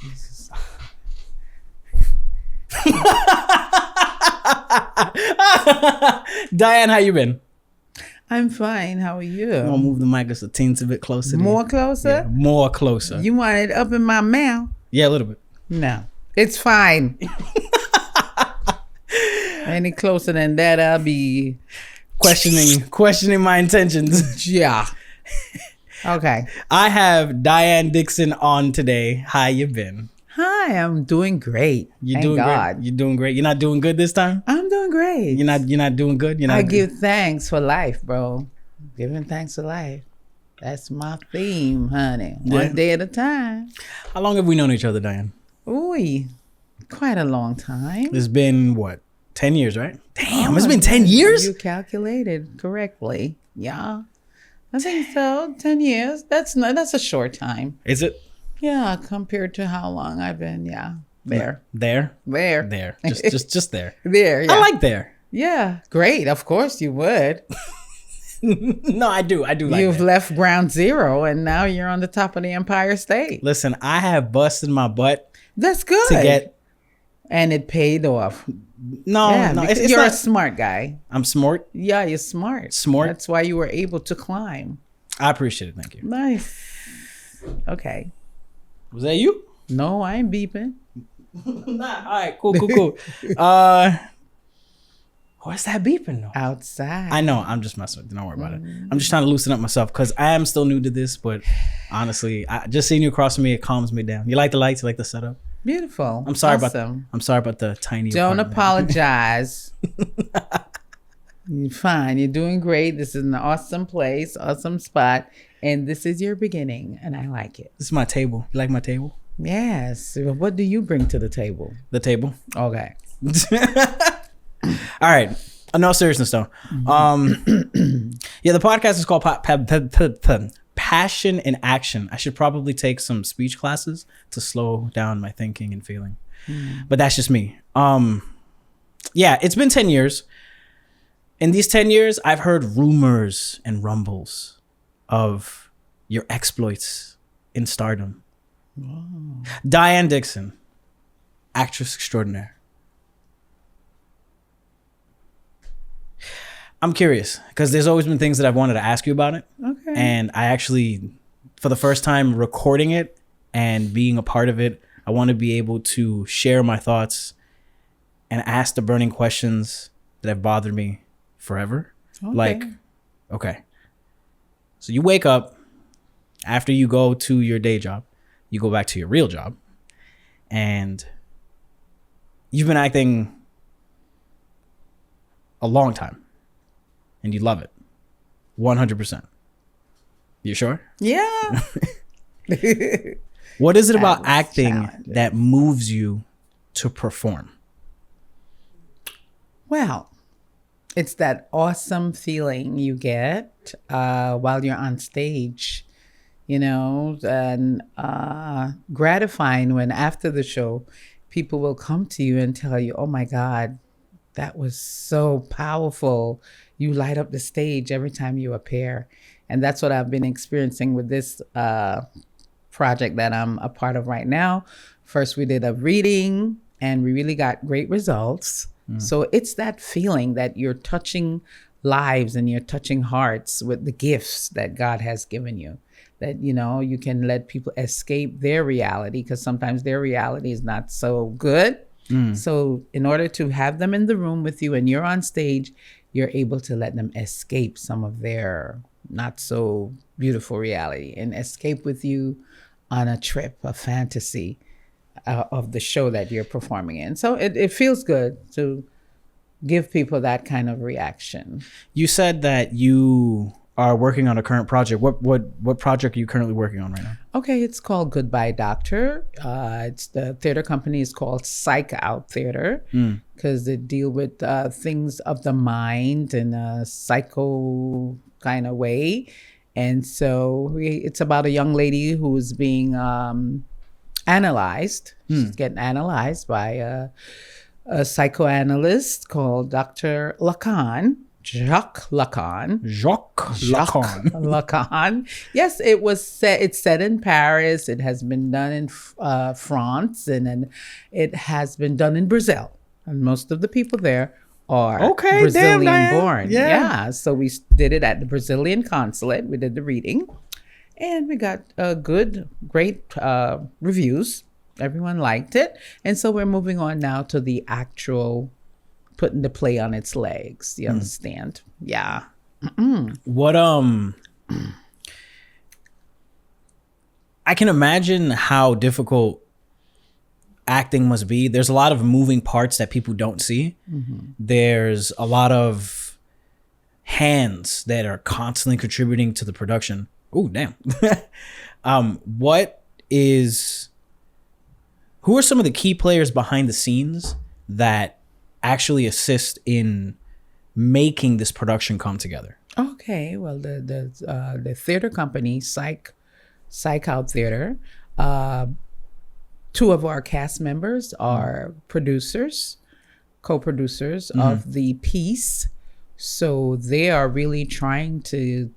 Jesus. Diane, how you been? I'm fine. How are you? I'm gonna move the mic just a teensy bit closer. More closer? Yeah, more closer. You want it up in my mouth? Yeah, a little bit. No. It's fine. Any closer than that, I'll be questioning my intentions. yeah. Okay. I have Diane Dixon on today. How you been? Hi, I'm doing great. Thank God. Great. You're doing great. You're not doing good this time? I'm doing great. You're not doing good? I give thanks for life, bro. Giving thanks for life. That's my theme, honey. One day at a time. How long have we known each other, Diane? Ooh, quite a long time. It's been what? 10 years, right? Damn, it's been 10 years? You calculated correctly. Yeah. I think so. 10 years. That's a short time. Is it? Yeah, compared to how long I've been, There. There. Just there. There, yeah. I like there. Yeah. Great. Of course you would. No, I do like You've that. left ground zero and now you're on the top of the Empire State. Listen, I have busted my butt. That's good. To get. And it paid off. No, it's you're not, a smart guy. I'm smart. Yeah, you're smart. Smart. That's why you were able to climb. I appreciate it. Thank you. Nice. Okay. Was that you? No, I ain't beeping. Nah. All right. Cool. What's that beeping though? Outside. I know. I'm just messing with you. Don't worry about it. I'm just trying to loosen up myself because I am still new to this. But honestly, just seeing you across from me, it calms me down. You like the lights? You like the setup? Beautiful. I'm sorry awesome. I'm sorry about the tiny. Don't apartment. apologize. You're fine. You're doing great. This is an awesome place, awesome spot, and this is your beginning, and I like it. This is my table. You like my table? Yes. What do you bring to the table? The table. Okay. All right. No seriousness though. Yeah, the podcast is called Passion in Action. I should probably take some speech classes to slow down my thinking and feeling. But that's just me. Yeah, it's been 10 years. In these 10 years, I've heard rumors and rumbles of your exploits in stardom. Wow. Diane Dixon, actress extraordinaire. I'm curious because there's always been things that I've wanted to ask you about it. Okay. And I actually, for the first time recording it and being a part of it, I want to be able to share my thoughts and ask the burning questions that have bothered me forever. Okay. Like, okay. So you wake up after you go to your day job, you go back to your real job, and you've been acting a long time. And you love it. 100%. You sure? Yeah. What is it about was acting challenging. that moves you to perform? Well, it's that awesome feeling you get while you're on stage, and gratifying when after the show, people will come to you and tell you, oh my God, that was so powerful. You light up the stage every time you appear. And that's what I've been experiencing with this project that I'm a part of right now. First, we did a reading and we really got great results. So it's that feeling that you're touching lives and you're touching hearts with the gifts that God has given you. That, you can let people escape their reality because sometimes their reality is not so good. So in order to have them in the room with you and you're on stage, you're able to let them escape some of their not so beautiful reality and escape with you on a trip, a fantasy of the show that you're performing in. So it feels good to give people that kind of reaction. You said that you are working on a current project. What project are you currently working on right now? Okay, it's called Goodbye Doctor. It's the theater company is called Psych Out Theater because they deal with things of the mind in a psycho kind of way. And so it's about a young lady who's being analyzed. She's getting analyzed by a psychoanalyst called Dr. Lacan. Jacques Lacan. Jacques Lacan. Lacan. Yes, it was set. It's set in Paris. It has been done in France, and then it has been done in Brazil. And most of the people there are Okay, Brazilian damn, born. yeah. Yeah. So we did it at the Brazilian consulate. We did the reading, and we got great reviews. Everyone liked it, and so we're moving on now to the actual putting the play on its legs. You understand? Yeah. What I can imagine how difficult acting must be. There's a lot of moving parts that people don't see. There's a lot of hands that are constantly contributing to the production. Oh, damn. Who are some of the key players behind the scenes that actually assist in making this production come together? Okay. Well, the theater company, Psych Out Theater, two of our cast members are producers, co-producers of the piece. So they are really trying to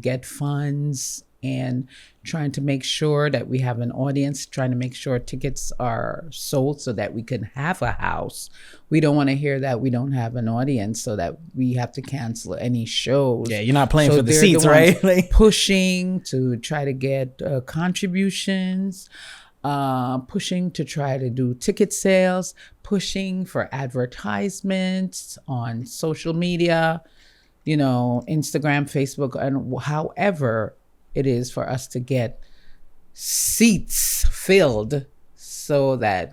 get funds and trying to make sure that we have an audience, trying to make sure tickets are sold so that we can have a house. We don't want to hear that we don't have an audience so that we have to cancel any shows. Yeah, you're not playing for the they're seats, right? Like, pushing to try to get contributions, pushing to try to do ticket sales, pushing for advertisements on social media, Instagram, Facebook, and however it is for us to get seats filled so that,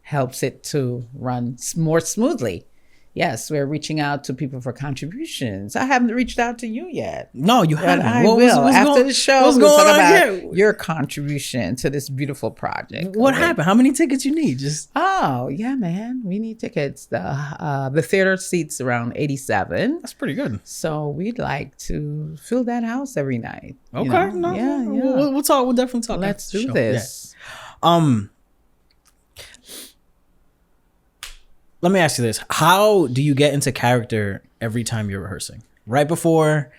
helps it to run more smoothly. Yes, we're reaching out to people for contributions. I haven't reached out to you yet. no, you But haven't. I will. After the show, what's we'll going talk on about here? your contribution to this beautiful project. What Okay? happened? How many tickets you need? Just Oh, yeah, man. We need tickets. The theater seats around 87. that's pretty good. So we'd like to fill that house every night. Okay, no, Yeah, no, yeah. We'll talk. We'll definitely talk. Let's after the do show. this. Yeah. Let me ask you this: how do you get into character every time you're rehearsing? Right before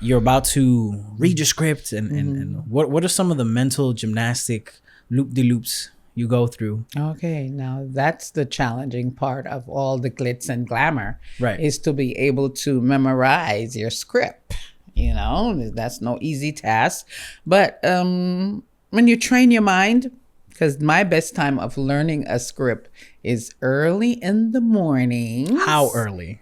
you're about to read your script, and what are some of the mental gymnastic loop-de-loops you go through? Okay, now that's the challenging part of all the glitz and glamour, Right. is to be able to memorize your script. That's no easy task. But when you train your mind, because my best time of learning a script is early in the morning. How early?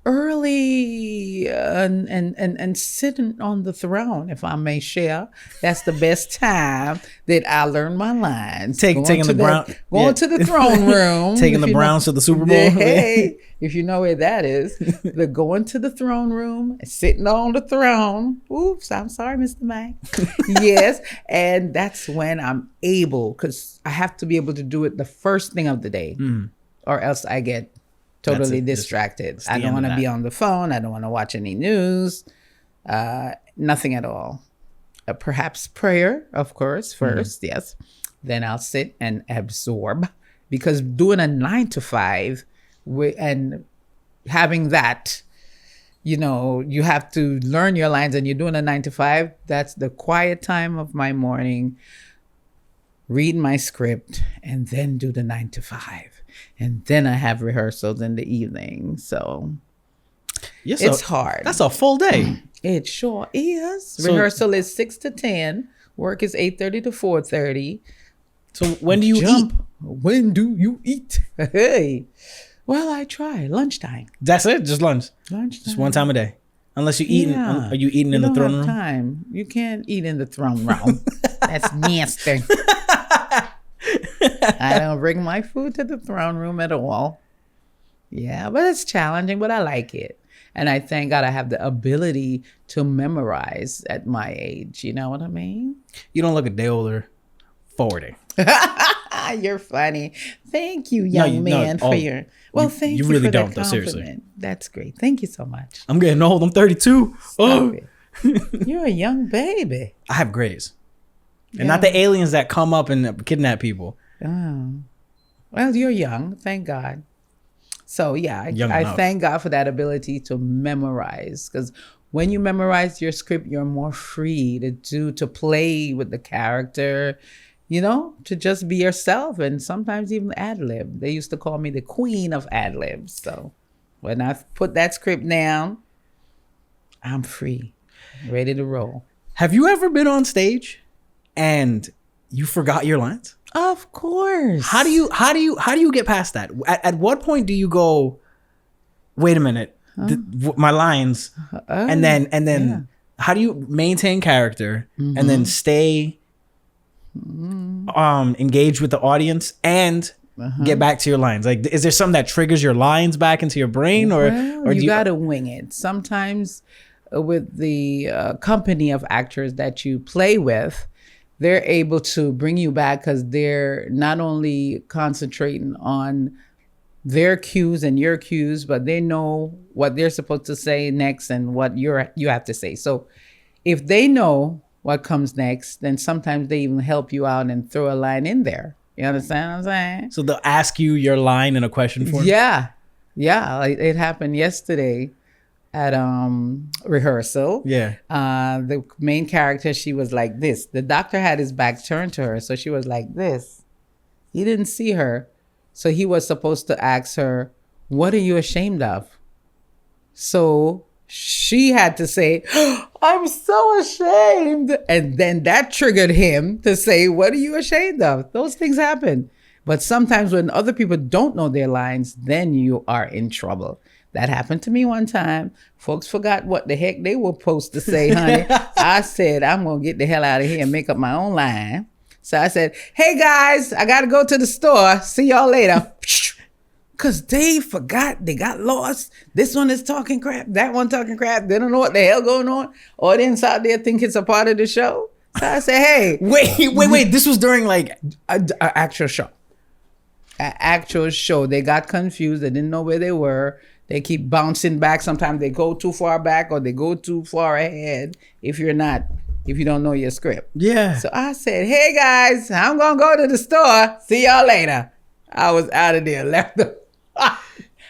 Early and sitting on the throne, if I may share. That's the best time that I learn my lines. Taking the Going to the throne room. Taking if the you know- Browns to the Super Bowl. Hey, if you know where that is, the going to the throne room, sitting on the throne. Oops, I'm sorry, Mr. Mac. Yes, and that's when I'm able, because I have to be able to do it the first thing of the day, or else I get totally distracted. I don't want to be on the phone. I don't want to watch any news. Nothing at all. Perhaps prayer, of course, first, yes. Then I'll sit and absorb, because doing a 9 to 5 and having that, you have to learn your lines, and you're doing a 9 to 5. That's the quiet time of my morning. Read my script and then do the 9 to 5. And then I have rehearsals in the evening. So it's hard. That's a full day. It sure is. So- Rehearsal is 6 to 10. Work is 8:30 to 4:30. So when do you eat? When do you eat? Hey. Well, I try. Lunchtime. That's it. Just lunch. Lunchtime. Just one time a day. Unless you eating. Yeah. Are you eating in You the don't throne have room? time. You can't eat in the throne room. That's nasty. I don't bring my food to the throne room at all. Yeah, but it's challenging, but I like it. And I thank God I have the ability to memorize at my age. You know what I mean? You don't look a day older. 40. You're funny. Thank you, young man, for your... Well, thank you really for don't, that though, seriously. compliment. That's great. Thank you so much. I'm getting old. I'm 32. Stop it. You're a young baby. I have grays. And not the aliens that come up and kidnap people. Oh. Well, you're young. Thank God. So yeah, Young I enough. thank God for that ability to memorize, because when you memorize your script, you're more free to play with the character, to just be yourself, and sometimes even ad lib. They used to call me the queen of ad libs. So when I put that script down, I'm free, ready to roll. Have you ever been on stage and you forgot your lines? Of course. How do you get past that? At what point do you go, wait a minute, my lines, and then yeah. how do you maintain character and then stay engaged with the audience and get back to your lines? Like, is there something that triggers your lines back into your brain, or you gotta wing it sometimes? With the company of actors that you play with, they're able to bring you back because they're not only concentrating on their cues and your cues, but they know what they're supposed to say next and what you have to say. So if they know what comes next, then sometimes they even help you out and throw a line in there. You understand what I'm saying? So they'll ask you your line in a question form? Yeah. It happened yesterday at rehearsal. Yeah. The main character, she was like this. The doctor had his back turned to her, so she was like this. He didn't see her, so he was supposed to ask her, "What are you ashamed of?" So she had to say, "I'm so ashamed," and then that triggered him to say, "What are you ashamed of?" Those things happen, but sometimes when other people don't know their lines, then you are in trouble. That happened to me one time. Folks forgot what the heck they were supposed to say, honey. I said, I'm going to get the hell out of here and make up my own line. So I said, "Hey guys, I got to go to the store. See y'all later." Because they forgot. They got lost. This one is talking crap. That one talking crap. They don't know what the hell going on. Audience out there think it's a part of the show. So I said, "Hey." Wait. This was during like an actual show. An actual show. They got confused. They didn't know where they were. They keep bouncing back. Sometimes they go too far back or they go too far ahead if you don't know your script. Yeah. So I said, "Hey guys, I'm going to go to the store. See y'all later." I was out of there, left them.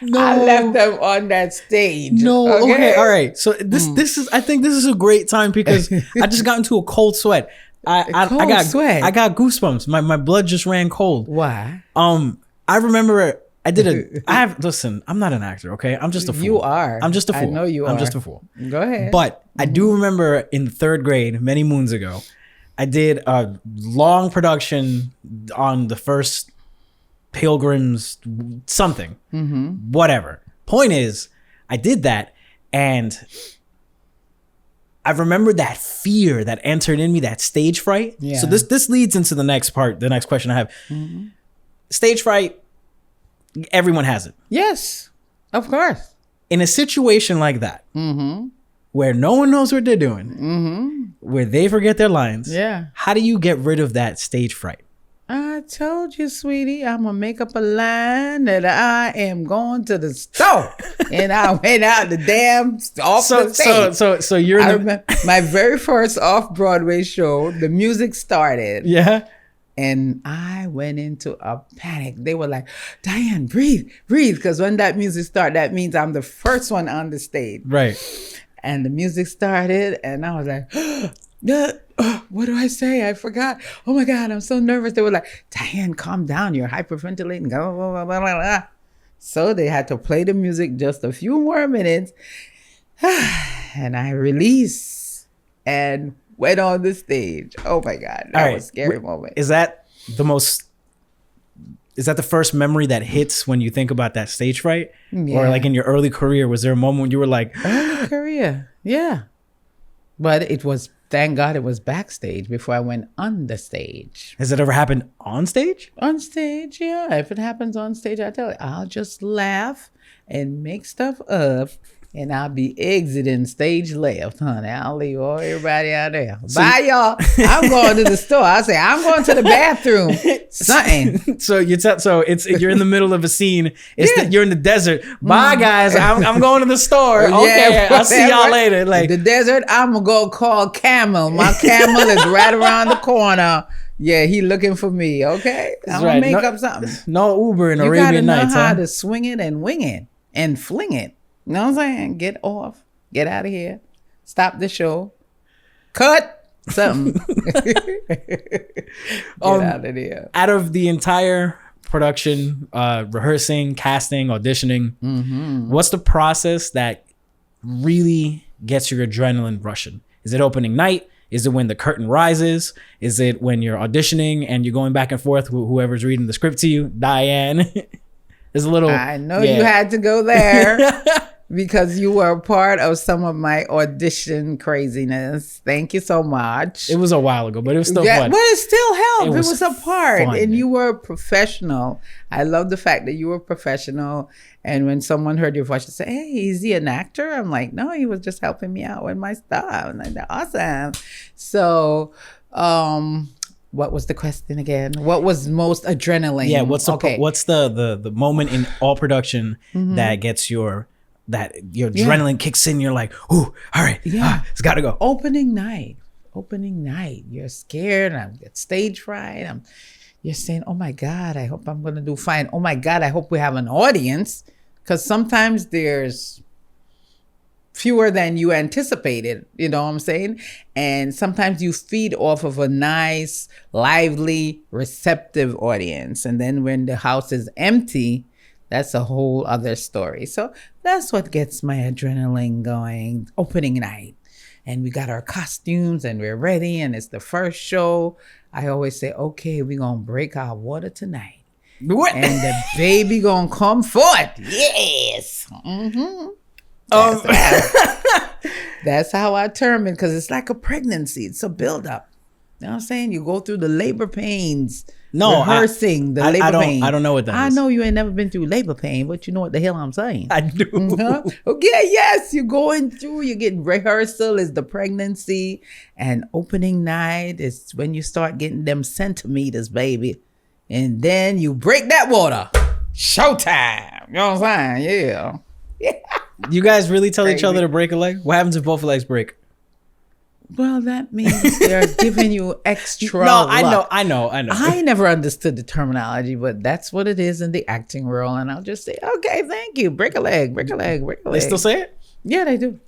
No. I left them on that stage. No. Okay. All right. So I think this is a great time because I just got into a cold sweat. I got sweat. I got goosebumps. My blood just ran cold. Why? I remember listen, I'm not an actor, okay? I'm just a fool. You are. I'm just a fool. I know you are. I'm just a fool. Go ahead. But I do remember in third grade, many moons ago, I did a long production on the first Pilgrims something. Whatever. Point is, I did that and I remember that fear that entered in me, that stage fright. Yeah. So this leads into the next part, the next question I have. Stage fright, everyone has it. Yes, of course. In a situation like that, where no one knows what they're doing, where they forget their lines, how do you get rid of that stage fright? I told you, sweetie, I'm going to make up a line that I am going to the store. And I went out the stage. So you're I remember my very first off-Broadway show, the music started. Yeah. And I went into a panic. They were like, "Diane, breathe. Because when that music started, that means I'm the first one on the stage." Right. And the music started and I was like, what do I say? I forgot. Oh my God, I'm so nervous. They were like, "Diane, calm down. You're hyperventilating." Blah, blah, blah, blah, blah. So they had to play the music just a few more minutes. And I released and went on the stage. Oh my God, that was a scary moment. Is that the first memory that hits when you think about that stage fright? Yeah. Or like in your early career, was there a moment when you were like, early career? Yeah. But it was, thank God it was backstage before I went on the stage. Has it ever happened on stage? On stage, yeah. If it happens on stage, I tell you, I'll just laugh and make stuff up. And I'll be exiting stage left, honey. I'll leave everybody out there. Bye, y'all. I'm going to the store. I say, I'm going to the bathroom. Something. So you're in the middle of a scene. You're in the desert. Bye, guys. I'm going to the store. Okay, I'll see y'all later. Like the desert, I'm gonna go call Camel. My Camel is right around the corner. Yeah, he looking for me. Okay, I'm gonna make up something. No Uber in You Arabian gotta know Nights, how huh? to swing it and wing it and fling it. You know what I'm saying? Get off. Get out of here. Stop the show. Cut something. Get out of there. Out of the entire production, rehearsing, casting, auditioning, what's the process that really gets your adrenaline rushing? Is it opening night? Is it when the curtain rises? Is it when you're auditioning and you're going back and forth with whoever's reading the script to you? Diane. There's a little. I know you had to go there because you were a part of some of my audition craziness. Thank you so much. It was a while ago, but it was still fun. But it still helped. It was was a part. fun. And you were a professional. I love the fact that you were a professional. And when someone heard your voice, they say, hey, is he an actor? I'm like, no, he was just helping me out with my stuff. And I'm like, awesome. So, what was the question again? What was most adrenaline? Yeah, what's the moment in all production that gets your adrenaline kicks in? You're like, ooh, all right, it's got to go. Opening night. You're scared. I get stage fright. You're saying, oh my God, I hope I'm gonna do fine. Oh my God, I hope we have an audience, because sometimes there's fewer than you anticipated, you know what I'm saying? And sometimes you feed off of a nice, lively, receptive audience. And then when the house is empty, that's a whole other story. So that's what gets my adrenaline going. Opening night. And we got our costumes and we're ready and it's the first show. I always say, okay, we're going to break our water tonight. What? And the baby going to come forth. Yes. That's how I term it, because it's like a pregnancy. It's a buildup. You know what I'm saying? You go through the labor pains. Rehearsing the labor pain. I don't know what that is. I know you ain't never been through labor pain, but you know what the hell I'm saying. I do. Okay, yes, you're going through, you get rehearsal is the pregnancy, and opening night is when you start getting them centimeters, baby. And then you break that water. Showtime. You know what I'm saying? Yeah. You guys really tell each other to break a leg? What happens if both legs break? Well, that means they're giving you extra No, luck. I know. I never understood the terminology, but that's what it is in the acting world. And I'll just say, okay, thank you. Break a leg, break a leg, break a leg. They still say it? Yeah, they do.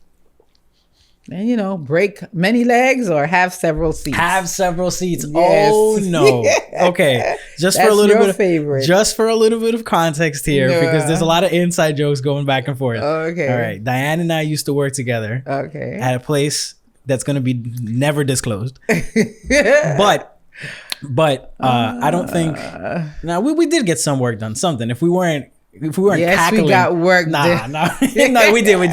And, break many legs or have several seats. Have several seats. Yes. Oh, no. Okay. Just That's for a little your bit. favorite. Just for a little bit of context here, because there's a lot of inside jokes going back and forth. Okay. All right. Diane and I used to work together. Okay. At a place that's going to be never disclosed. But I don't think. Now we did get some work done. Something. If we weren't cackling, we got work done. No, we did. We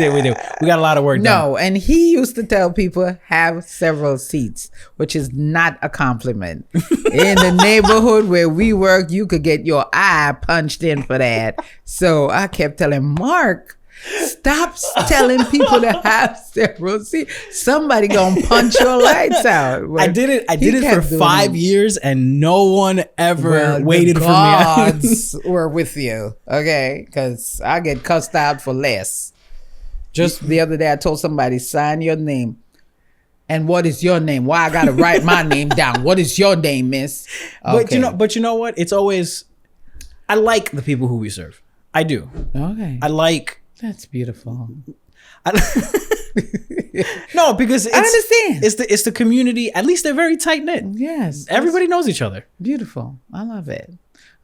got a lot of work done. No, and he used to tell people have several seats, which is not a compliment. In the neighborhood where we work, you could get your eye punched in for that. So I kept telling Mark, stop telling people to have several seats. Somebody gonna punch your lights out. I did it for 5 years, and no one ever waited for me. Gods were with you, okay? Because I get cussed out for less. Just the other day, I told somebody, sign your name. And what is your name? Why I gotta write my name down? What is your name, miss? Okay. But you know what? It's always, I like the people who we serve. I do. Okay. I like. That's beautiful. No, because I understand. It's the community. At least they're very tight knit. Yes. Everybody knows each other. Beautiful. I love it.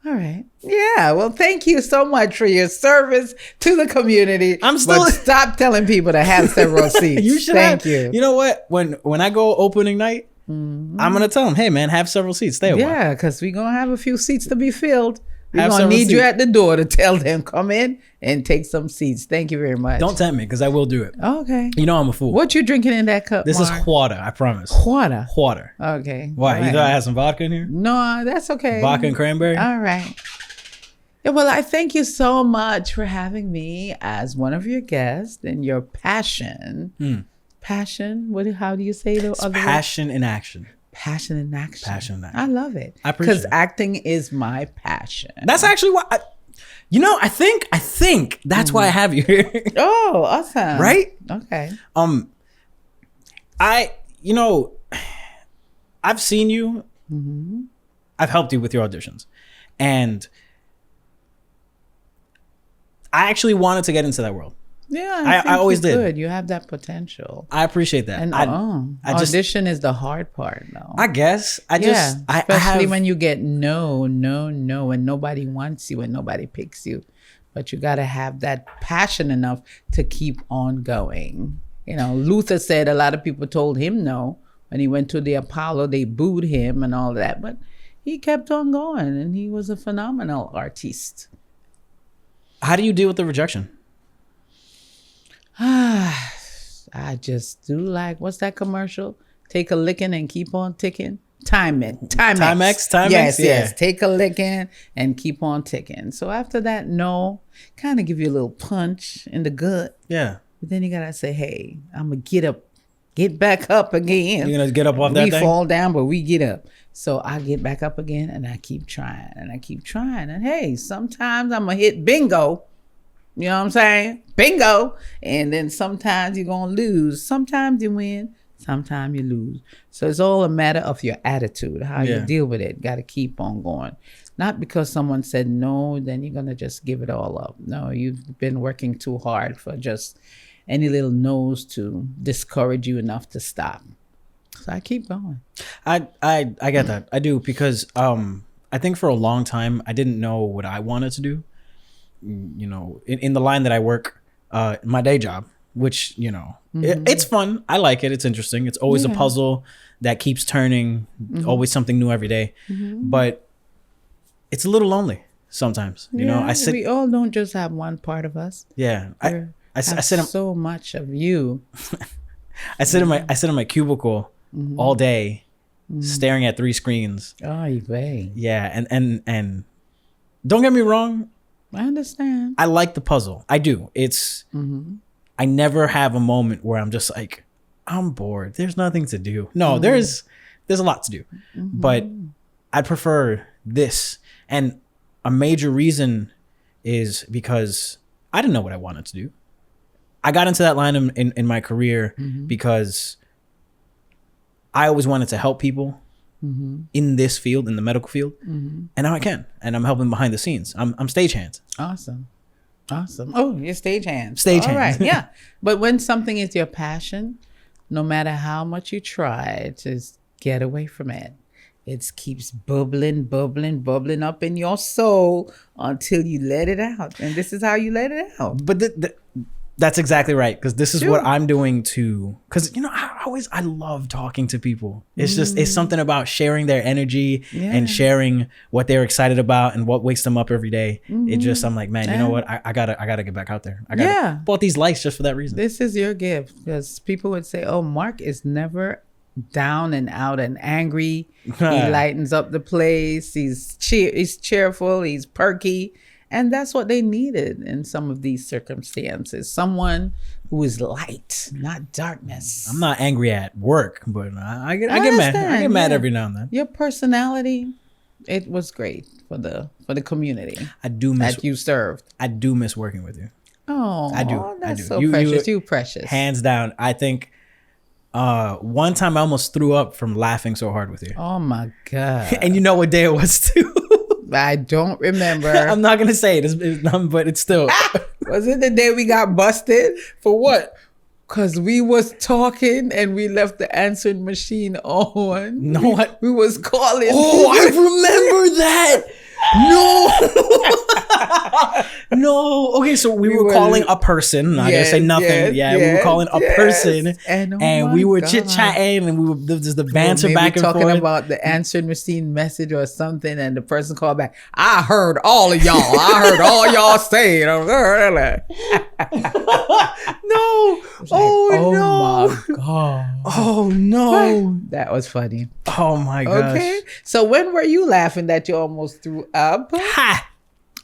All right. Yeah. Well, thank you so much for your service to the community. But stop telling people to have several seats. You should. Thank you. You know what? When I go opening night, I'm gonna tell them, hey man, have several seats. Stay a while. Yeah, because we're gonna have a few seats to be filled. We're going to need you at the door to tell them, come in and take some seats. Thank you very much. Don't tempt me, because I will do it. Okay. You know I'm a fool. What you drinking in that cup, This Mark? is water, I promise. Water? Water. Okay. Why? You thought I had some vodka in here? No, that's okay. Vodka and cranberry? All right. Yeah, well, I thank you so much for having me as one of your guests and your passion. Passion? How do you say the other passion in action. Passion in action. Passion in action. I love it. I appreciate it. Because acting is my passion. That's actually why I think that's why I have you here. Oh, awesome. Right? Okay. I've seen you I've helped you with your auditions, and I actually wanted to get into that world. Yeah, I always did. Good. You have that potential. I appreciate that. And I just audition is the hard part, though. I guess I especially have, when you get no, and nobody wants you and nobody picks you. But you got to have that passion enough to keep on going. You know, Luther said a lot of people told him no. When he went to the Apollo, they booed him and all that. But he kept on going, and he was a phenomenal artiste. How do you deal with the rejection? I just do like, what's that commercial? Take a licking and keep on ticking. Timex. Yes. Take a licking and keep on ticking. So after that, no, kind of give you a little punch in the gut. Yeah. But then you gotta say, hey, I'm gonna get back up again. You're gonna get up off that thing? We fall down, but we get up. So I get back up again, and I keep trying, and hey, sometimes I'm gonna hit bingo. You know what I'm saying? Bingo. And then sometimes you're gonna lose. Sometimes you win. Sometimes you lose. So it's all a matter of your attitude, how you deal with it. Got to keep on going. Not because someone said no, then you're going to just give it all up. No, you've been working too hard for just any little no's to discourage you enough to stop. So I keep going. I get that. I do, because I think for a long time I didn't know what I wanted to do. You know, in the line that I work, my day job, which, you know, it's fun. I like it. It's interesting. It's always a puzzle that keeps turning, always something new every day. But it's a little lonely sometimes. You know, we all don't just have one part of us. Yeah. I sit in so much of you. I sit in my cubicle all day, staring at 3 screens. Oh, you bay. Yeah. And don't get me wrong. I understand. I like the puzzle. I do. It's, I never have a moment where I'm just like, I'm bored. There's nothing to do. No, there's a lot to do, but I prefer this. And a major reason is because I didn't know what I wanted to do. I got into that line in my career because I always wanted to help people in this field, in the medical field. And now I can, and I'm helping behind the scenes. I'm stagehands. Awesome. Oh, you're stagehands. Stagehands. All right, yeah. But when something is your passion, no matter how much you try to get away from it, it keeps bubbling up in your soul until you let it out. And this is how you let it out. But that's exactly right, because this is what I'm doing too. Because, you know, I love talking to people. It's just, it's something about sharing their energy and sharing what they're excited about and what wakes them up every day. It just, I'm like, man, you know what? I gotta get back out there. I bought these lights just for that reason. This is your gift, because people would say, oh, Mark is never down and out and angry. He lightens up the place. He's cheerful. He's perky. And that's what they needed in some of these circumstances. Someone who is light, not darkness. I'm not angry at work, but I get mad. I get mad every now and then. Your personality, it was great for the community. I do miss that you served. I do miss working with you. Oh, I do. That's so precious. You precious. Hands down. I think one time I almost threw up from laughing so hard with you. Oh my God. And you know what day it was too. I don't remember. I'm not gonna say it, but it's still. Was it the day we got busted? For what? Cause we was talking and we left the answering machine on. No, we was calling. Oh, I remember that. No. Okay, so we were calling a person. I didn't say nothing. We were calling a person, and we were chit chatting, and we were just the banter back and forth. Talking about the answering machine message or something, and the person called back. I heard all of y'all. I heard all y'all say it. No. Oh my God. Oh no. That was funny. Oh my gosh. Okay. So when were you laughing that you almost threw up? Ha.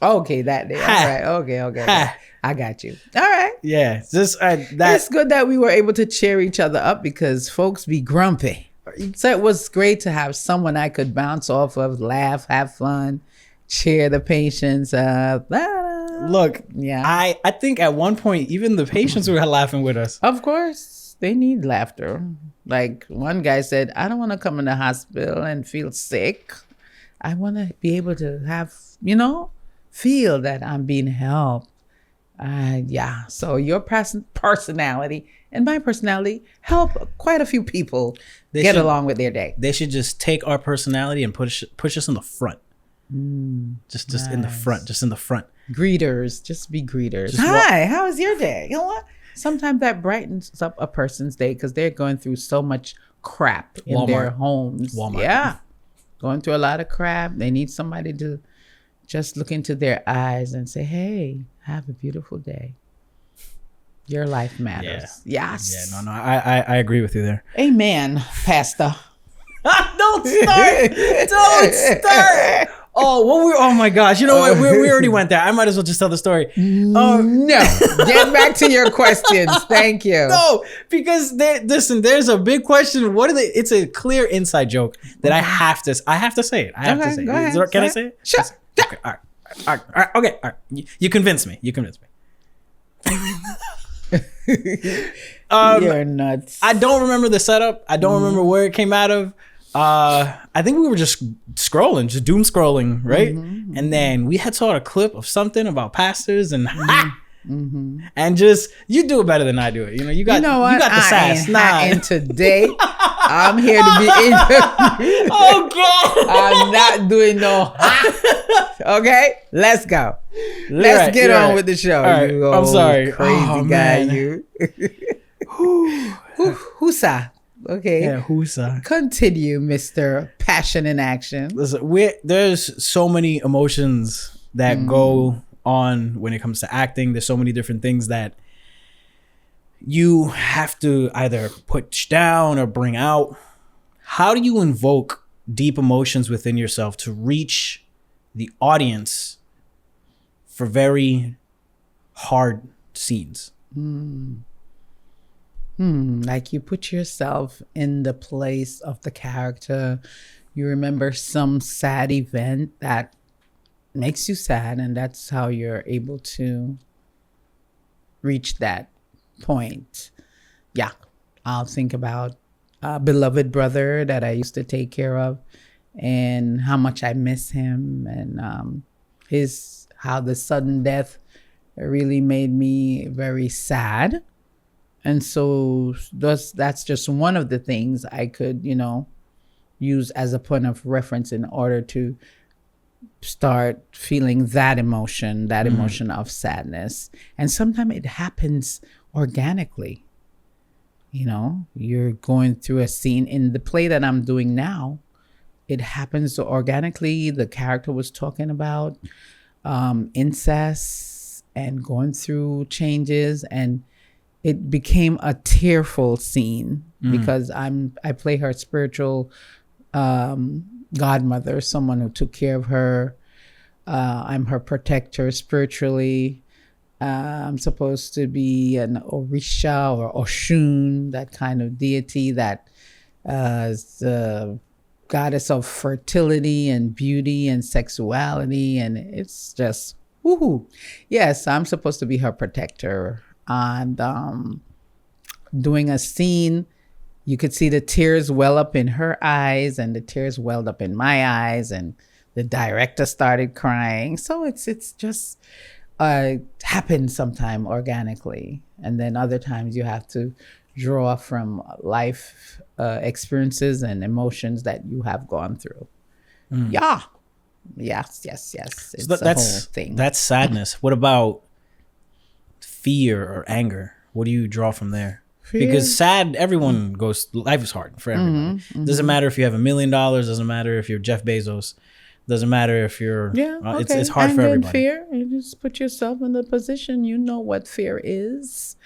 Okay, that day. All right. Okay. Ha. I got you. All right. Yeah. Just it's good that we were able to cheer each other up, because folks be grumpy. So it was great to have someone I could bounce off of, laugh, have fun, cheer the patients up. Look, I think at one point even the patients were laughing with us. Of course. They need laughter. Like one guy said, I don't want to come in the hospital and feel sick. I want to be able to have, feel that I'm being helped. Yeah. So your personality and my personality help quite a few people get along with their day. They should just take our personality and push us in the front. Just nice. in the front. Just in the front. Greeters. Just be greeters. Hi, how was your day? You know what? Sometimes that brightens up a person's day because they're going through so much crap in their homes. Walmart. Yeah. Going through a lot of crap. They need somebody to just look into their eyes and say, hey, have a beautiful day. Your life matters. Yeah. Yes. Yeah, no, I agree with you there. Amen, Pastor. Don't start. Oh my gosh. You know what? We already went there. I might as well just tell the story. No. Get back to your questions. Thank you. No, because there's a big question. What are they? It's a clear inside joke that I have to say it. I have to say it. Can I say it? Sure. Okay. All right. Okay. All right. You convinced me. You're nuts. I don't remember the setup. I don't remember where it came out of. I think we were just scrolling, just doom scrolling, right? And then we had saw a clip of something about pastors and and just you do it better than I do it. You got the sass. And today I'm here to be interviewed. Oh God! I'm not doing no. Okay, let's go. Let's get on with the show. All right. I'm sorry, crazy guy. Man. You. Whosa. Okay. Yeah, whosa. Continue, Mr. Passion in Action. Listen, there's so many emotions that go on when it comes to acting. There's so many different things that you have to either put down or bring out. How do you invoke deep emotions within yourself to reach the audience for very hard scenes? Like you put yourself in the place of the character. You remember some sad event that makes you sad, and that's how you're able to reach that point. Yeah, I'll think about a beloved brother that I used to take care of and how much I miss him, and how the sudden death really made me very sad. And so that's just one of the things I could, use as a point of reference in order to start feeling that emotion of sadness. And sometimes it happens organically. You're going through a scene in the play that I'm doing now. It happens organically. The character was talking about incest and going through changes, and it became a tearful scene because I play her spiritual godmother, someone who took care of her. I'm her protector spiritually. I'm supposed to be an Orisha or Oshun, that kind of deity that is the goddess of fertility and beauty and sexuality. And it's just, woohoo. Yes, I'm supposed to be her protector. And doing a scene, you could see the tears well up in her eyes, and the tears welled up in my eyes, and the director started crying. So it's just happens sometime organically, and then other times you have to draw from life experiences and emotions that you have gone through. Yeah, yes. It's so a whole thing. That's sadness. What about fear or anger? What do you draw from there? Fear. Because sad, everyone goes, life is hard for everybody. Doesn't matter if you have $1 million, doesn't matter if you're Jeff Bezos, doesn't matter if you're it's hard anger for everybody. And fear, you just put yourself in the position, you know what fear is.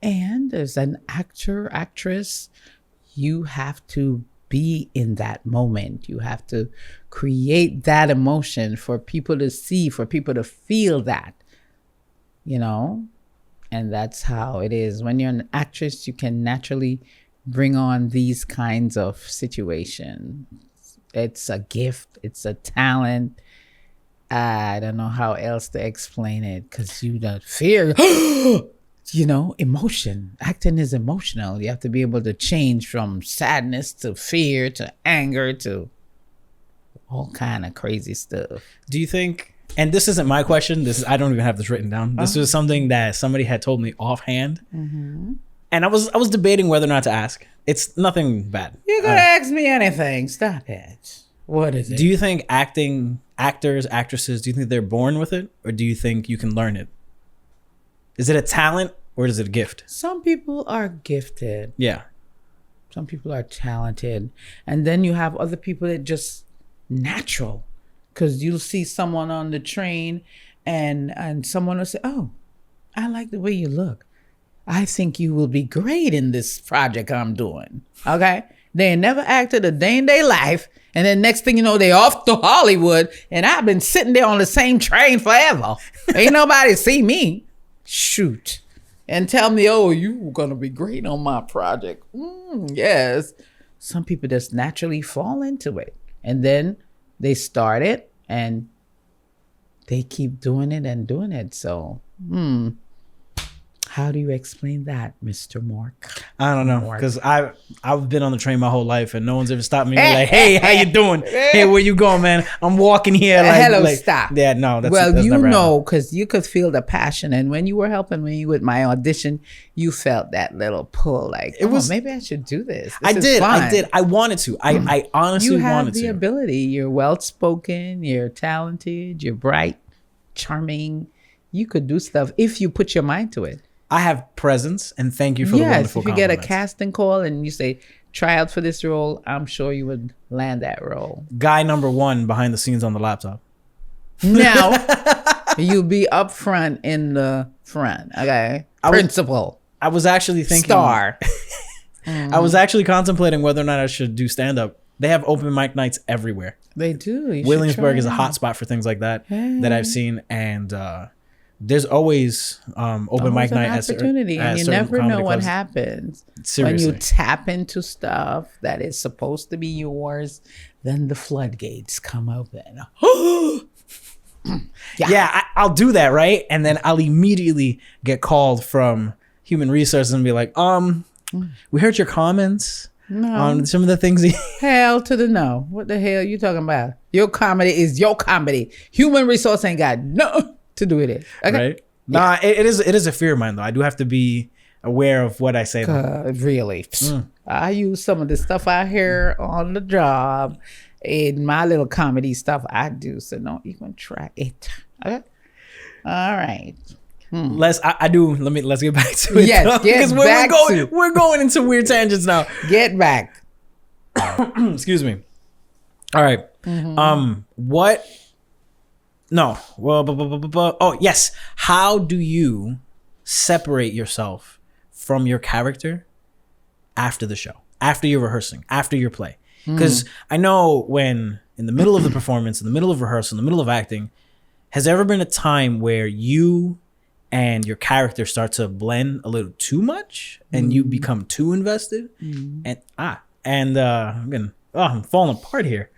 And as an actor, actress, you have to be in that moment. You have to create that emotion for people to see, for people to feel that, And that's how it is. When you're an actress, you can naturally bring on these kinds of situations. It's a gift. It's a talent. I don't know how else to explain it, because you don't fear. emotion. Acting is emotional. You have to be able to change from sadness to fear to anger to all kind of crazy stuff. Do you think, and this isn't my question, I don't even have this written down. This was something that somebody had told me offhand. And I was debating whether or not to ask. It's nothing bad. You could ask me anything. Stop it. What is it? Do you think actors, actresses, do you think they're born with it? Or do you think you can learn it? Is it a talent or is it a gift? Some people are gifted. Yeah. Some people are talented. And then you have other people that just natural. Because you'll see someone on the train and someone will say, oh, I like the way you look. I think you will be great in this project I'm doing. Okay? They ain't never acted a day in their life. And then next thing you know, they off to Hollywood. And I've been sitting there on the same train forever. Ain't nobody see me. Shoot. And tell me, oh, you going to be great on my project. Yes. Some people just naturally fall into it. And then they start it and they keep doing it and doing it. So, how do you explain that, Mr. Mork? I don't know, because I've been on the train my whole life and no one's ever stopped me and like, hey, how you doing? Hey, where you going, man? I'm walking here. Stop. Yeah, no, that's never happened. Because you could feel the passion. And when you were helping me with my audition, you felt that little pull like, maybe I should do this. I did. I wanted to. I honestly wanted to. You have the ability. You're well-spoken. You're talented. You're bright, charming. You could do stuff if you put your mind to it. I have presence, and thank you for the wonderful compliments. If you get a casting call and you say, try out for this role, I'm sure you would land that role. Guy number one behind the scenes on the laptop. Now, you'll be up front in the front, okay? Principal. I was actually thinking. Star. I was actually contemplating whether or not I should do stand-up. They have open mic nights everywhere. They do. Williamsburg is a hot spot for things like that that I've seen, and there's always open mic night opportunity, and you never know what happens. Seriously. When you tap into stuff that is supposed to be yours, then the floodgates come open. I'll do that, right? And then I'll immediately get called from human resources and be like, we heard your comments on some of the things. Hell to the no. What the hell you talking about? Your comedy is your comedy. Human resource ain't got no to do with it. Okay? Right? Nah, it is a fear of mine though. I do have to be aware of what I say. Really? I use some of the stuff I hear on the job in my little comedy stuff I do. So don't even try it. Okay? All right. Let's get back to it. Yes, because we're going into weird tangents now. Get back. Excuse me. All right. What? No. Well, oh yes. How do you separate yourself from your character after the show, after you're rehearsing, after your play? Because I know when in the middle of the performance, in the middle of rehearsal, in the middle of acting, has there ever been a time where you and your character start to blend a little too much and you become too invested? I'm falling apart here.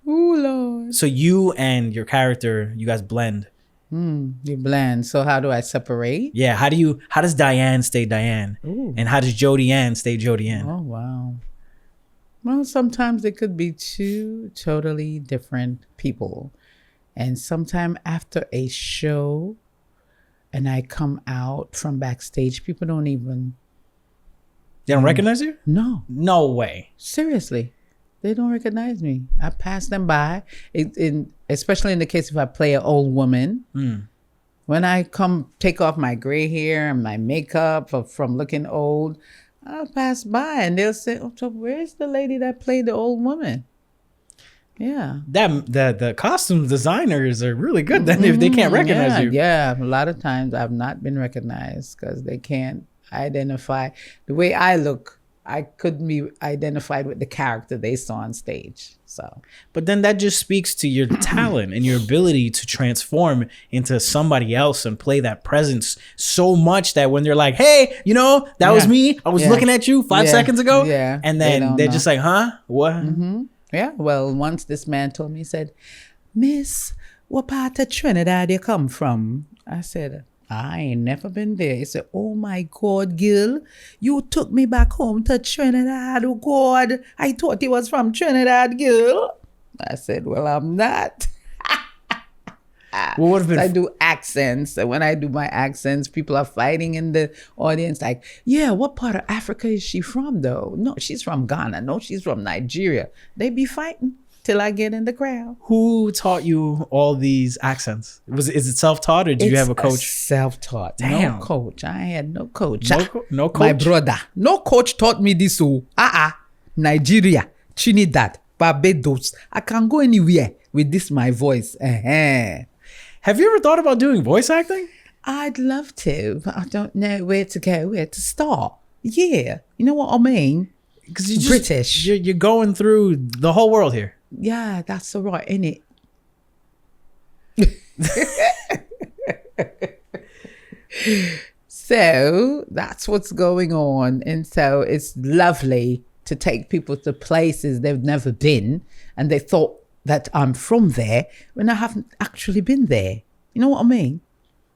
Ooh, Lord. So you and your character, you guys blend. You blend. So how do I separate? Yeah. How does Diane stay Diane? Ooh. And how does Jodie Ann stay Jodie Ann? Oh, wow. Well, sometimes it could be two totally different people. And sometime after a show and I come out from backstage, people don't even... They don't recognize you? No. No way. Seriously. They don't recognize me. I pass them by, especially in the case if I play an old woman. When I come take off my gray hair and my makeup from looking old, I'll pass by and they'll say, oh, so where's the lady that played the old woman? Yeah. The costume designers are really good then if they can't recognize you. Yeah, a lot of times I've not been recognized because they can't identify. The way I look, I couldn't be identified with the character they saw on stage. So, but then that just speaks to your talent and your ability to transform into somebody else and play that presence so much that when they're like, hey, that was me. I was looking at you 5 seconds ago. Yeah. And then they're just like, huh? What? Yeah. Well, once this man told me, he said, Miss, what part of Trinidad you come from? I said, I ain't never been there. He said, "Oh my God, Gil, you took me back home to Trinidad. Oh God, I thought he was from Trinidad, Gil." I said, "Well, I'm not." What would have So I been? do accents. And when I do my accents, people are fighting in the audience like, "Yeah, what part of Africa is she from though? No, she's from Ghana. No, she's from Nigeria." They be fighting till I get in the crowd. Who taught you all these accents? Is it self-taught or did you have a coach? Self-taught. Damn. No coach. I had no coach. No My coach? brother. No coach taught me this. Oh, Nigeria, Trinidad, Barbados. I can go anywhere with this my voice. Have you ever thought about doing voice acting? I'd love to, but I don't know where to go, where to start. Yeah, you know what I mean? Because you British. You're going through the whole world here. Yeah, that's all right, innit? So that's what's going on. And so it's lovely to take people to places they've never been and they thought that I'm from there when I haven't actually been there. You know what I mean?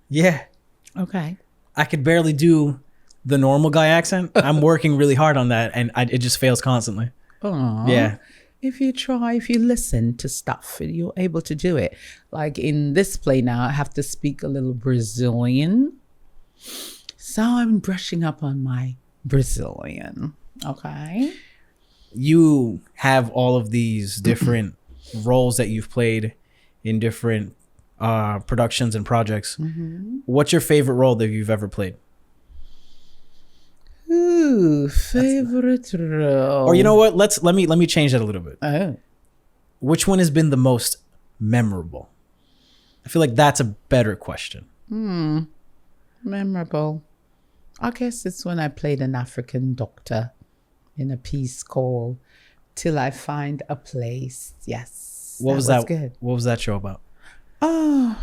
Yeah. Okay. I could barely do the normal guy accent. I'm working really hard on that and it just fails constantly. Aww. Yeah. If you listen to stuff, you're able to do it. Like in this play now, I have to speak a little Brazilian. So I'm brushing up on my Brazilian. Okay. You have all of these different roles that you've played in different productions and projects. Mm-hmm. What's your favorite role that you've ever played? Ooh, favorite role. Or you know what? Let me change that a little bit. Oh. Which one has been the most memorable? I feel like that's a better question. Memorable. I guess it's when I played an African doctor in a piece called Till I Find a Place. Yes. What was that? Good. What was that show about? Oh,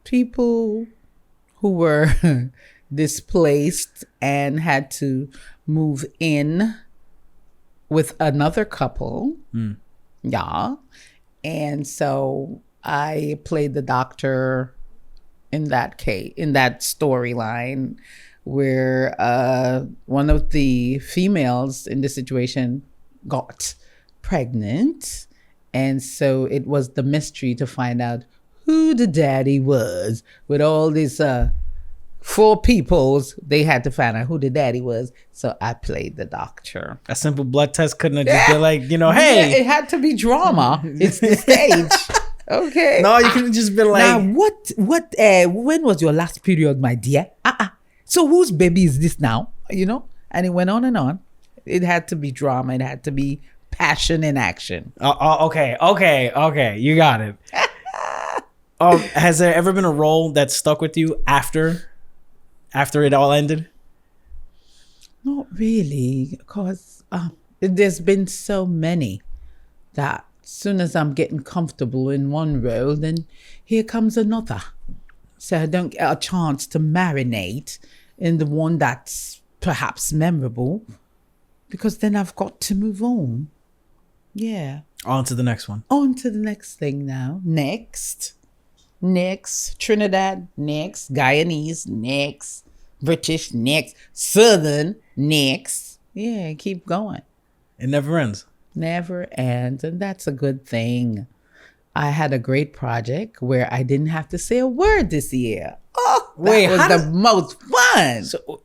people who were displaced and had to move in with another couple. Yeah. And so I played the doctor in that case, in that storyline where one of the females in the situation got pregnant. And so it was the mystery to find out who the daddy was. With all these 4 peoples, they had to find out who the daddy was. So I played the doctor. A simple blood test couldn't have just been like, hey. Yeah, it had to be drama. It's the stage. Okay. No, you couldn't just be like. Now, when was your last period, my dear? So whose baby is this now? You know? And it went on and on. It had to be drama. It had to be passion and action. Okay. You got it. Has there ever been a role that stuck with you after it all ended? Not really, because there's been so many that as soon as I'm getting comfortable in one role, then here comes another. So I don't get a chance to marinate in the one that's perhaps memorable, because then I've got to move on. Yeah. On to the next one. On to the next thing now. Next. Trinidad, next. Guyanese, next. British, next. Southern, next. Yeah, keep going. It never ends. Never ends. And that's a good thing. I had a great project where I didn't have to say a word this year. Oh, that was the most fun. So,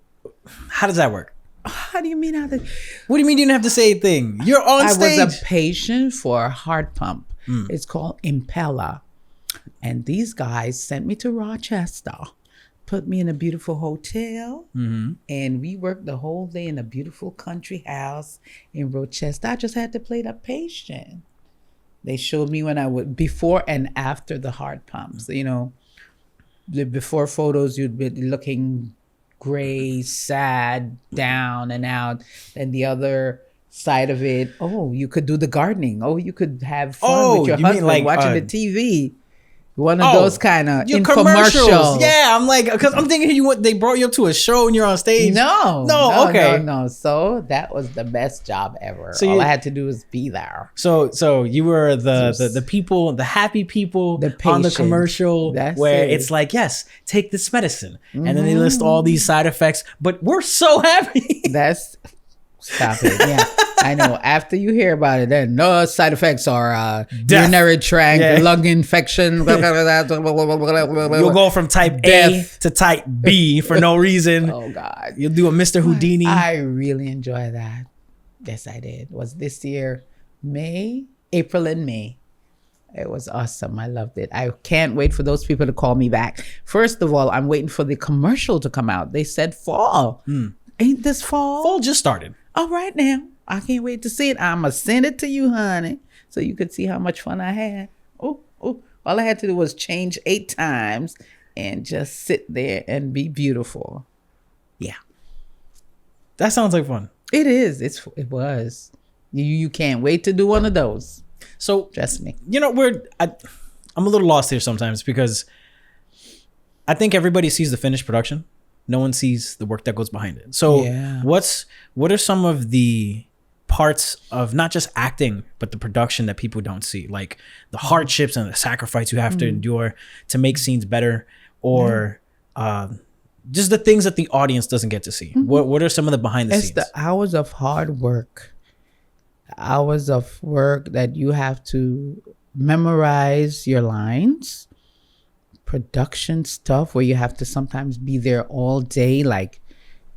how does that work? How do you mean? What do you mean you didn't have to say a thing? You're on stage. I was a patient for a heart pump. It's called Impeller. And these guys sent me to Rochester, put me in a beautiful hotel, and we worked the whole day in a beautiful country house in Rochester. I just had to play the patient. They showed me when I would, before and after the heart pumps. You know, the before photos, you'd be looking gray, sad, down and out. And the other side of it, you could do the gardening. You could have fun with your husband, like watching the TV. One of those kind of your infomercials. Yeah, I'm like, because I'm thinking they brought you up to a show and you're on stage. No, okay. No. So that was the best job ever. So all I had to do was be there. So you were the people, the happy people on the commercial where it's like, yes, take this medicine. And then they list all these side effects, but we're so happy. Stop it. Yeah, I know. After you hear about it, then no side effects are urinary tract, lung infection. You'll go from type A to type B for no reason. Oh, God. You'll do a Mr. Houdini. I really enjoy that. Yes, I did. It was this year, April and May. It was awesome. I loved it. I can't wait for those people to call me back. First of all, I'm waiting for the commercial to come out. They said fall. Ain't this fall? Fall just started. All right now. I can't wait to see it. I'm going to send it to you, honey, so you could see how much fun I had. Oh. All I had to do was change 8 times and just sit there and be beautiful. Yeah. That sounds like fun. It is. It was. You can't wait to do one of those. So, trust me. I'm a little lost here sometimes because I think everybody sees the finished production. No one sees the work that goes behind it. So what are some of the parts of not just acting, but the production that people don't see? Like the hardships and the sacrifice you have to endure to make scenes better, or just the things that the audience doesn't get to see. What are some of the behind the scenes? It's the hours of hard work. Hours of work that you have to memorize your lines. Production stuff where you have to sometimes be there all day, like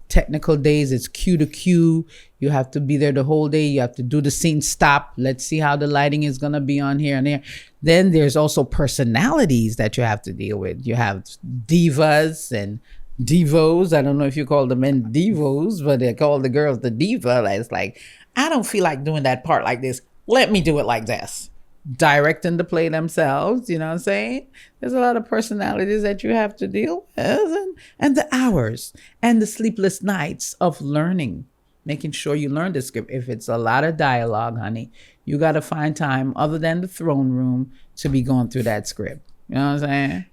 technical days, it's cue to cue. You have to be there the whole day. You have to do the scene, stop, let's see how the lighting is going to be on here and there. Then there's also personalities that you have to deal with. You have divas and divos. I don't know if you call the men divos, but they call the girls the diva. It's like, I don't feel like doing that part like this, let me do it like this. Directing the play themselves, you know what I'm saying? There's a lot of personalities that you have to deal with, and the hours and the sleepless nights of learning, making sure you learn the script. If it's a lot of dialogue, honey, you got to find time other than the throne room to be going through that script. You know what I'm saying?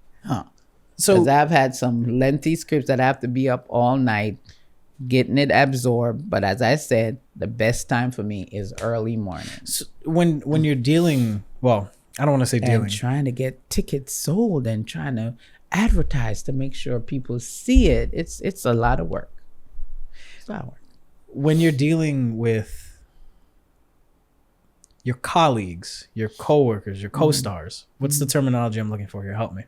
So, because I've had some lengthy scripts that I have to be up all night getting it absorbed. But as I said, the best time for me is early morning. So when you're dealing, well, I don't want to say dealing. And trying to get tickets sold and trying to advertise to make sure people see it. It's a lot of work. It's a lot of work. When you're dealing with your colleagues, your coworkers, your co-stars, what's the terminology I'm looking for here? Help me.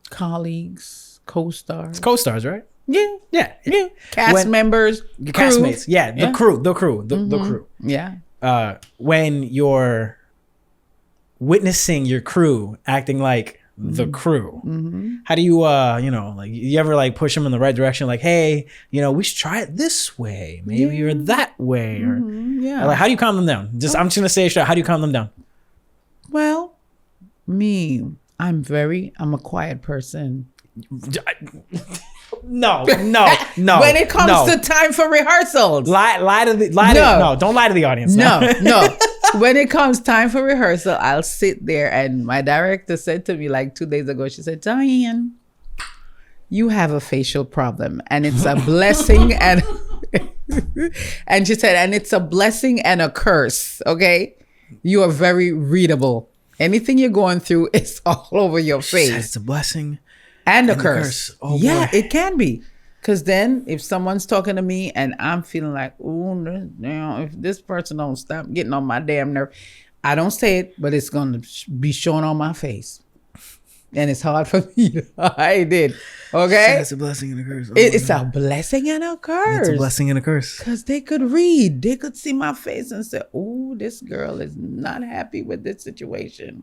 Colleagues, co-stars. It's co-stars, right? Yeah. Cast members, your castmates. Yeah, the crew. Yeah. When you're witnessing your crew acting like the crew, how do you, like, you ever like push them in the right direction? Like, hey, we should try it this way, maybe, or that way, or like, how do you calm them down? I'm just gonna say it straight. How do you calm them down? Well, I'm a quiet person. No. When it comes to time for rehearsals, don't lie to the audience. No. When it comes time for rehearsal, I'll sit there, and my director said to me like 2 days ago, she said, Diane, you have a facial problem, and it's a blessing and and she said, and it's a blessing and a curse. Okay, you are very readable. Anything you're going through is all over your face. It's a blessing and a curse. Oh, yeah, boy. it can be. Because then if someone's talking to me and I'm feeling like, oh, if this person don't stop getting on my damn nerve, I don't say it, but it's going to be shown on my face. And it's hard for me to hide it. Okay? It's a blessing and a curse. It's a blessing and a curse. It's a blessing and a curse. Because they could read. They could see my face and say, oh, this girl is not happy with this situation.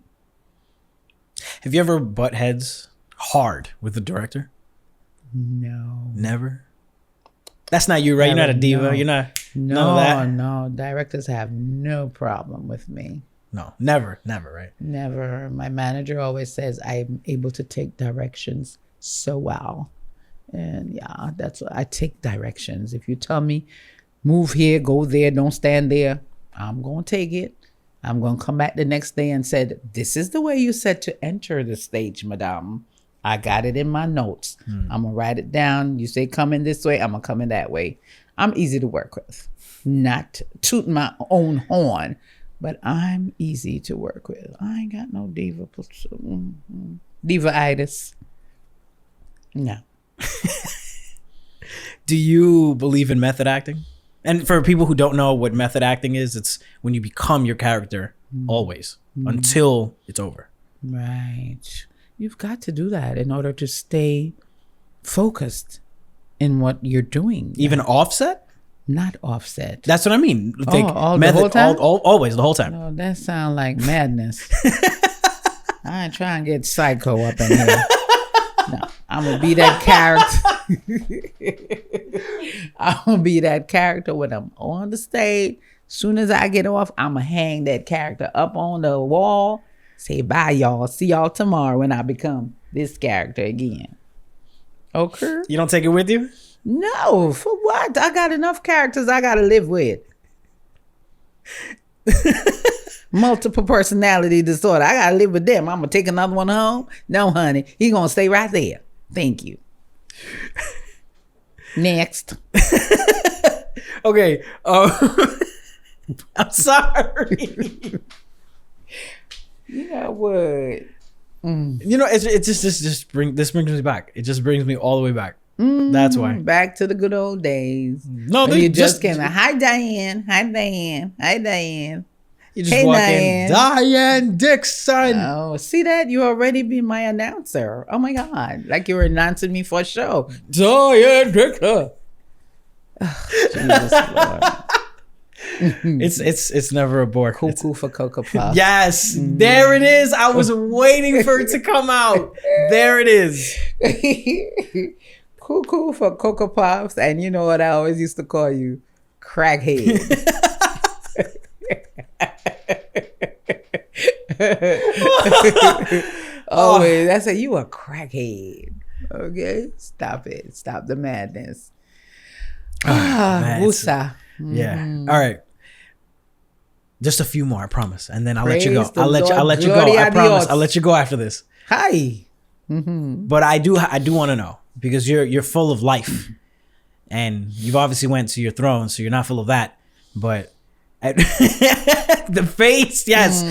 Have you ever butt heads hard with the director? No. Never? That's not you, right? You're not a diva. No. You're not none of that? No. Directors have no problem with me. No, never, right? Never. My manager always says I'm able to take directions so well. And yeah, that's what I take directions. If you tell me, move here, go there, don't stand there, I'm going to take it. I'm going to come back the next day and said, this is the way you said to enter the stage, madame. I got it in my notes. I'm going to write it down. You say come in this way, I'm going to come in that way. I'm easy to work with. Not tooting my own horn, but I'm easy to work with. I ain't got no diva-itis. No. Do you believe in method acting? And for people who don't know what method acting is, it's when you become your character always until it's over. Right. You've got to do that in order to stay focused in what you're doing. Even offset? Not offset. That's what I mean. The whole time? Always, the whole time. No, that sounds like madness. I ain't trying to get psycho up in here. No, I'm going to be that character. I'm going to be that character when I'm on the stage. Soon as I get off, I'm going to hang that character up on the wall. Say bye, y'all. See y'all tomorrow when I become this character again. Okay? You don't take it with you? No. For what? I got enough characters I got to live with. Multiple personality disorder. I got to live with them. I'm going to take another one home? No, honey. He's going to stay right there. Thank you. Next. Okay. I'm sorry. You know what? You know, it just brings me back. It just brings me all the way back. That's why. Back to the good old days. No, when you just came out. Hi, Diane. Hi, Diane. Hi, Diane. You just walk Diane. in. Diane Dixon. Oh, see that? You already be my announcer. Oh my God. Like you were announcing me for a show. Diane Dixon. Jesus Lord. It's never a bore. Cuckoo for Cocoa Puff. Yes, there it is. I was waiting for it to come out. There it is. Cuckoo for Cocoa Puffs, and you know what I always used to call you? Crackhead. Always, I say you a crackhead. Okay, stop it. Stop the madness. Wusa. Yeah. All right. Just a few more, I promise, and then I'll Praise let you go. the I'll let Lord. you go. Gloria I promise. Dios. I'll let you go after this. Hi. But I do want to know, because you're full of life, and you've obviously went to your throne, so you're not full of that. But the face, yes,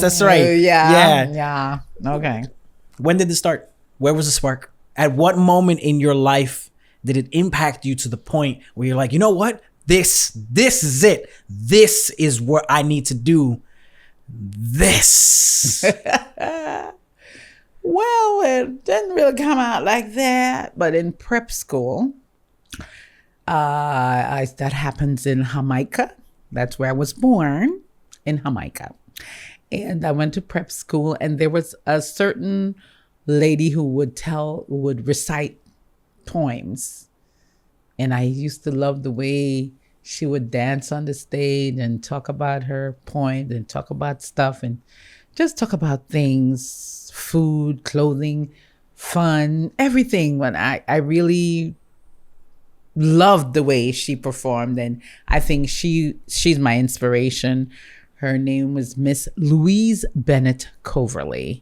that's right. Yeah. Okay. When did this start? Where was the spark? At what moment in your life did it impact you to the point where you're like, you know what? This is it. This is what I need to do. This. Well, it didn't really come out like that, but in prep school, that happens in Jamaica. That's where I was born, in Jamaica. And I went to prep school, and there was a certain lady who would recite poems. And I used to love the way she would dance on the stage and talk about her poems and talk about stuff and just talk about things, food, clothing, fun, everything. When I really loved the way she performed, and I think she's my inspiration. Her name was Miss Louise Bennett Coverley.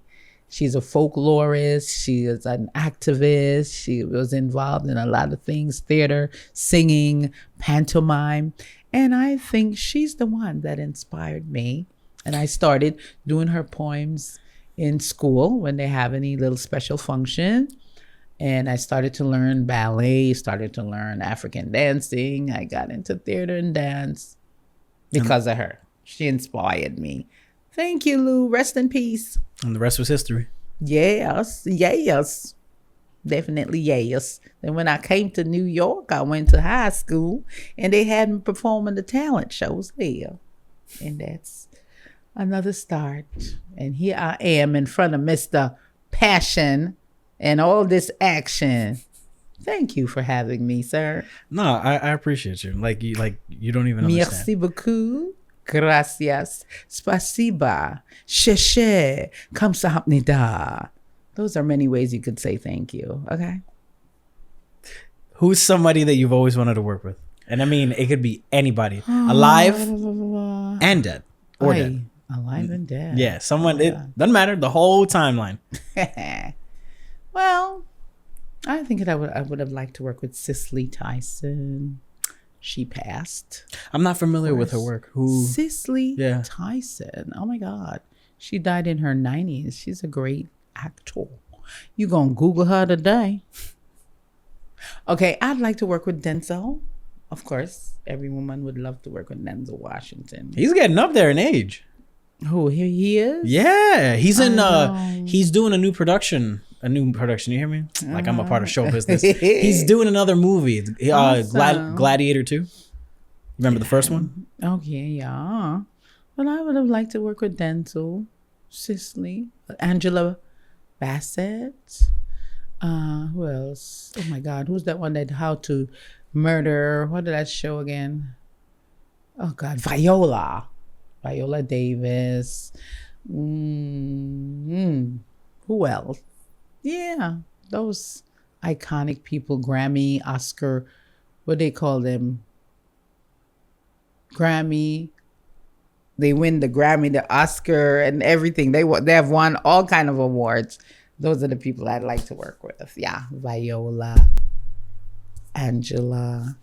She's a folklorist. She is an activist. She was involved in a lot of things, theater, singing, pantomime. And I think she's the one that inspired me. And I started doing her poems in school when they have any little special function. And I started to learn ballet, started to learn African dancing. I got into theater and dance because of her. She inspired me. Thank you, Lou. Rest in peace. And the rest was history. Yes. Definitely yes. Then when I came to New York, I went to high school, and they had me performing the talent shows there. And that's another start. And here I am in front of Mr. Passion and all this action. Thank you for having me, sir. No, I appreciate you. Like you don't even understand. Merci beaucoup. Gracias. Spasiba. Sheshe. Kamsahamnida. Those are many ways you could say thank you. Okay. Who's somebody that you've always wanted to work with? And I mean, it could be anybody, alive and dead, or dead. Alive and dead. Yeah, Oh someone. my It God. doesn't matter. The whole timeline. Well, I think that I would have liked to work with Cicely Tyson. She passed. I'm not familiar with her course. work. Who? Cicely Yeah. Tyson. Oh my God. She died in her 90s. She's a great actor. You gonna Google her today. Okay, I'd like to work with Denzel. Of course, every woman would love to work with Denzel Washington. He's getting up there in age. Who he is? Yeah, he's in. I know. He's doing a new production. A new production. You hear me? Like I'm a part of show business. He's doing another movie. Awesome. Gladiator 2. Remember the first one? Okay, yeah. But I would have liked to work with Denzel, Cicely, Angela Bassett. Who else? Oh my God, who's that one that How to Murder? What did that show again? Oh God, Viola Davis. Who else? Yeah, those iconic people. Grammy, Oscar. What they call them? Grammy. They win the Grammy, the Oscar, and everything. They have won all kind of awards. Those are the people I'd like to work with. Yeah, Viola, Angela.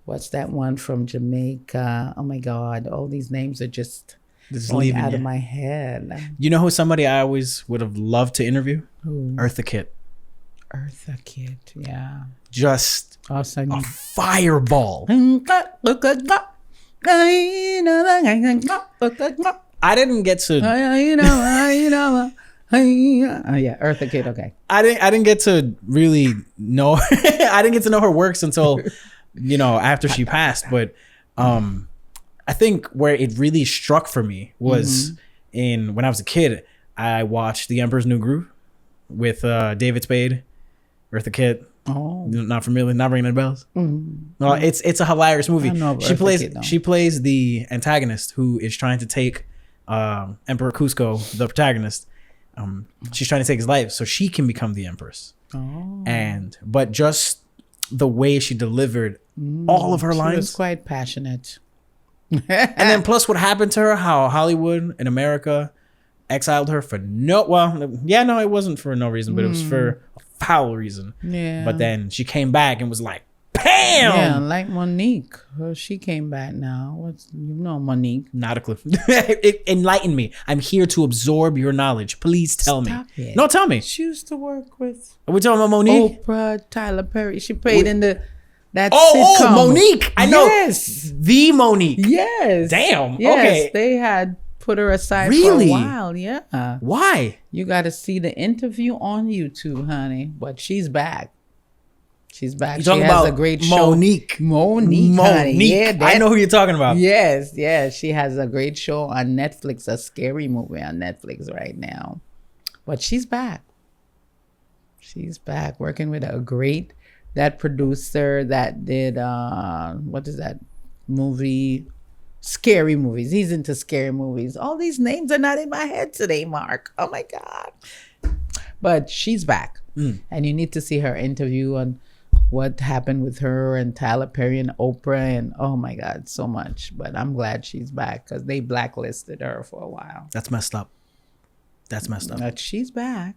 What's that one from Jamaica? Oh my God, all these names are just Just going leaving out of you. my head. You know who somebody I always would have loved to interview? Who? Eartha Kitt. Eartha Kitt, yeah. Just Also, a fireball. I didn't get to. Oh yeah, Eartha Kitt. Okay. I didn't get to really know. I didn't get to know her works until, after she passed. But I think where it really struck for me was when I was a kid. I watched The Emperor's New Groove with David Spade, Eartha Kitt. Oh. Not familiar, not ringing any bells. No, it's a hilarious movie. I know of She Eartha plays Kitt, though. she plays the antagonist who is trying to take Emperor Cusco, the protagonist. She's trying to take his life so she can become the empress. Oh. But just the way she delivered all of her She was lines, quite passionate. and then plus what happened to her, how Hollywood and America exiled her for it wasn't for no reason, but it was for a foul reason. Yeah. But then she came back and was like, bam! Yeah, like Monique. She came back now. Monique. Not a clue. It enlighten me. I'm here to absorb your knowledge. Please tell Stop me. it. No, tell me. She used to work with Are we talking about Monique? Oprah, Tyler Perry. She played in that Oh, sitcom. Monique. I know. Yes. The Monique. Yes. Damn. Yes, Okay. they had put her aside Really? for a while. Yeah. Why? You got to see the interview on YouTube, honey. But she's back. She's back. You talking she has about a great show. Monique. Monique. Honey. Yeah, I know who you're talking about. Yes. She has a great show on Netflix, a scary movie on Netflix right now. But she's back. She's back working with that producer that did, what is that movie? Scary movies. He's into scary movies. All these names are not in my head today, Mark. Oh my God. But she's back. And you need to see her interview on what happened with her and Tyler Perry and Oprah and oh my God, so much. But I'm glad she's back because they blacklisted her for a while. That's messed up. But she's back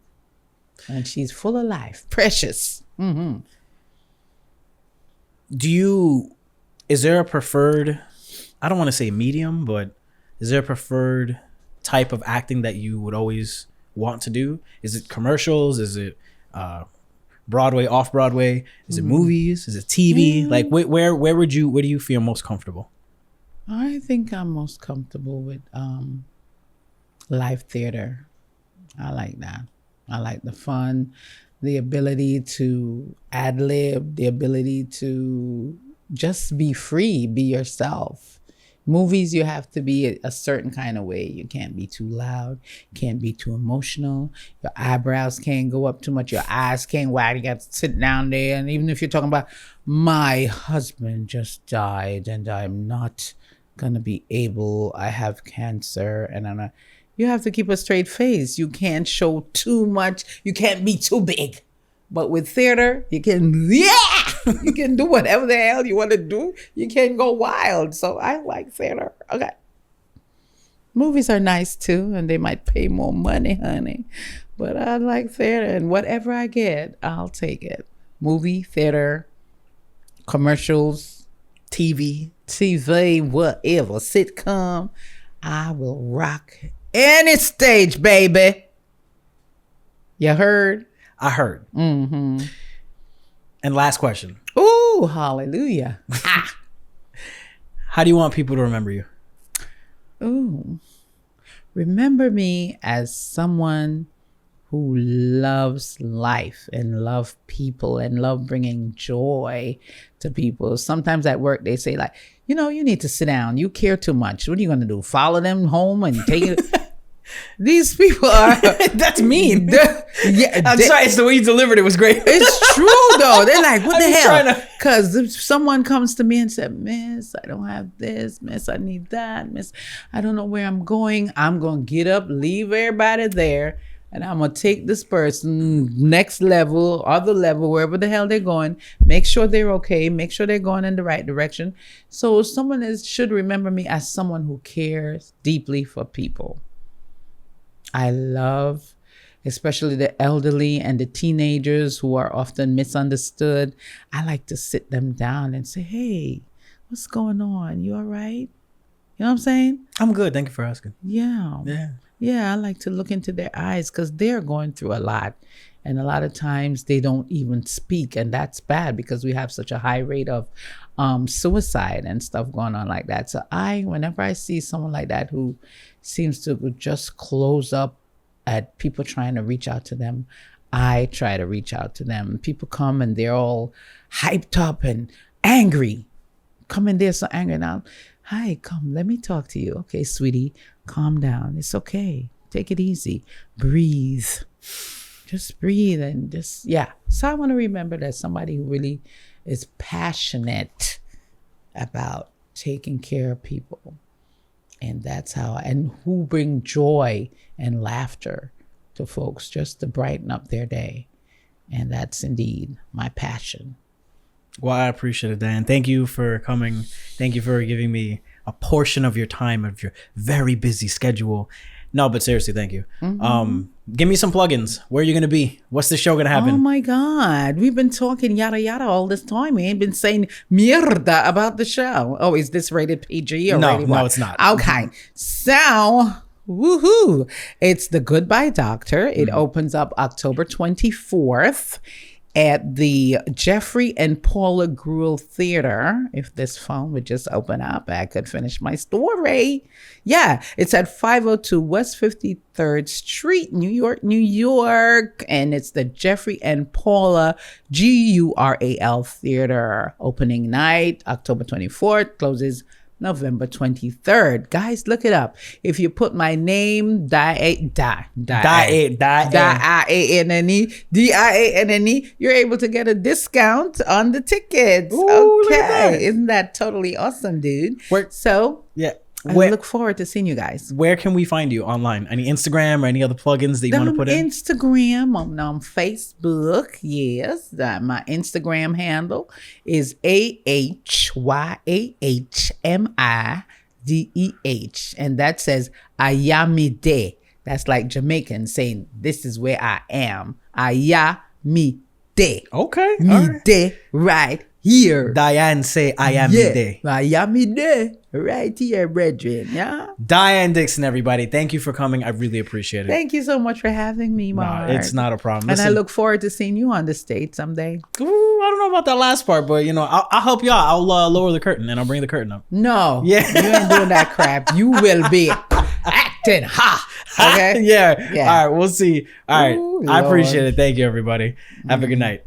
and she's full of life. Precious. Is there a preferred, I don't want to say medium, but is there a preferred type of acting that you would always want to do? Is it commercials? Is it Broadway, off Broadway? Is it movies? Is it TV? Like where do you feel most comfortable? I think I'm most comfortable with live theater. I like that. I like the fun, the ability to ad lib, the ability to just be free, be yourself. Movies, you have to be a certain kind of way. You can't be too loud, can't be too emotional. Your eyebrows can't go up too much. Your eyes can't wag. You got to sit down there. And even if you're talking about, my husband just died and I'm not going to be able, I have cancer and I'm not. You have to keep a straight face. You can't show too much. You can't be too big. But with theater, you can do whatever the hell you want to do. You can go wild. So I like theater. Okay. Movies are nice too, and they might pay more money, honey. But I like theater, and whatever I get, I'll take it. Movie, theater, commercials, TV, whatever, sitcom. I will rock any stage, baby. You heard? I heard. Mm-hmm. And last question. Ooh, hallelujah. How do you want people to remember you? Ooh. Remember me as someone who loves life and love people and love bringing joy to people. Sometimes at work they say like, you need to sit down. You care too much. What are you going to do? Follow them home and take it? These people are... That's mean. Yeah, I'm sorry. It's the way you delivered it was great. It's true though. They're like, what the hell? Trying to... Because if someone comes to me and said, Miss, I don't have this. Miss, I need that. Miss, I don't know where I'm going. I'm going to get up, leave everybody there, and I'm going to take this person next level, other level, wherever the hell they're going. Make sure they're okay. Make sure they're going in the right direction. So someone should remember me as someone who cares deeply for people. I love, especially the elderly and the teenagers who are often misunderstood. I like to sit them down and say, hey, what's going on? You all right? You know what I'm saying? I'm good. Thank you for asking. Yeah. Yeah, I like to look into their eyes because they're going through a lot. And a lot of times they don't even speak. And that's bad because we have such a high rate of suicide and stuff going on like that. So whenever I see someone like that who seems to just close up at people trying to reach out to them, I try to reach out to them. People come and they're all hyped up and angry. Come in there so angry now. Hi, come, let me talk to you. Okay, sweetie, calm down. It's okay. Take it easy. Breathe. Just breathe and just, yeah. So I want to remember that somebody who really is passionate about taking care of people. And that's and who bring joy and laughter to folks just to brighten up their day. And that's indeed my passion. Well, I appreciate it, Diane. Thank you for coming. Thank you for giving me a portion of your time, of your very busy schedule. No, but seriously, thank you. Mm-hmm. Give me some plugins. Where are you going to be? What's the show going to happen? Oh my God. We've been talking yada yada all this time. We ain't been saying mierda about the show. Oh, is this rated PG or rated what? No, it's not. Okay. So, woohoo. It's The Goodbye Doctor. It opens up October 24th. At the Jeffrey and Paula Gruel Theater. If this phone would just open up, I could finish my story. Yeah, it's at 502 West 53rd Street, New York, New York. And it's the Jeffrey and Paula Gural Theater. Opening night, October 24th, closes November 23rd. Guys, look it up. If you put my name, Diane, you're able to get a discount on the tickets. Ooh, okay. Isn't that totally awesome, dude? I look forward to seeing you guys. Where can we find you online? Any Instagram or any other plugins that you want to put in? Instagram, on Facebook. Yes. My Instagram handle is AHYAHMIDEH. And that says Ayamide. That's like Jamaican saying, this is where I am. Ayamide. Okay. Mide, right here. Diane say Ayamide. Ayamide. Right here, brethren. Yeah. Diane Dixon, everybody. Thank you for coming. I really appreciate it. Thank you so much for having me, Mark. No, it's not a problem. Listen, and I look forward to seeing you on the stage someday. Ooh, I don't know about that last part, but I'll help you out. I'll lower the curtain and I'll bring the curtain up. No. Yeah. You ain't doing that crap. You will be acting. Ha. Okay. Yeah. All right. We'll see. All right. Ooh, I appreciate it. Thank you, everybody. Have a good night.